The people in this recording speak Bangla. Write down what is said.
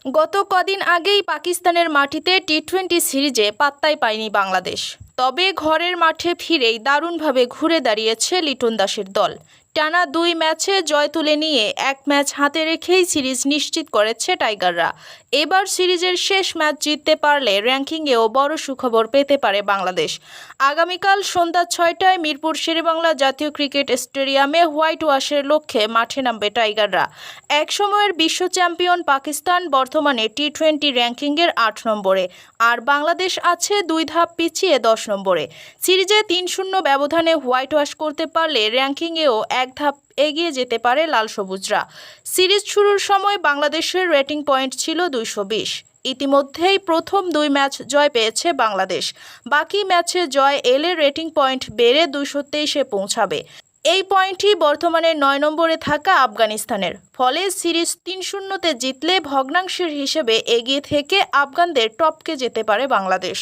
গত কদিন আগেই পাকিস্তানের মাটিতে টি-20 সিরিজে পাত্তাই পায়নি বাংলাদেশ। তবে ঘরের মাঠে ফিরেই দারুণভাবে ঘুরে দাঁড়িয়েছে লিটন দাসের দল। টানা 2 ম্যাচে জয় তুলে নিয়ে 1 ম্যাচ হাতে রেখেই সিরিজ নিশ্চিত করেছে টাইগাররা। এবার সিরিজের শেষ ম্যাচ জিততে পারলে র্যাঙ্কিংয়েও বড় সুখবর পেতে পারে বাংলাদেশ। আগামীকাল সন্ধ্যা 6টায় মিরপুর শেরেবাংলা জাতীয় ক্রিকেট স্টেডিয়ামে হোয়াইট ওয়াশের লক্ষ্যে মাঠে নামবে টাইগাররা। একসময়ের বিশ্ব চ্যাম্পিয়ন পাকিস্তান বর্তমানে টি-20 র্যাঙ্কিংয়ের 8 নম্বরে, আর বাংলাদেশ আছে 2 ধাপ পিছিয়ে 10 নম্বরে। সিরিজে 3-0 ব্যবধানে হোয়াইট ওয়াশ করতে পারলে র্যাঙ্কিংয়েও 1 ধাপ এগিয়ে যেতে পারে লাল সবুজরা। সিরিজ শুরুর সময় বাংলাদেশের রেটিং পয়েন্ট ছিল 220। ইতিমধ্যেই প্রথম 2 ম্যাচ জয় পেয়েছে বাংলাদেশ। বাকি ম্যাচে জয় এলে রেটিং পয়েন্ট বেড়ে 223-এ পৌঁছাবে। এই পয়েন্টই বর্তমানে 9 নম্বরে থাকা আফগানিস্তানের। ফলে সিরিজ 3-0-তে জিতলে ভগ্নাংশের হিসেবে এগিয়ে থেকে আফগানদের টপকে যেতে পারে বাংলাদেশ।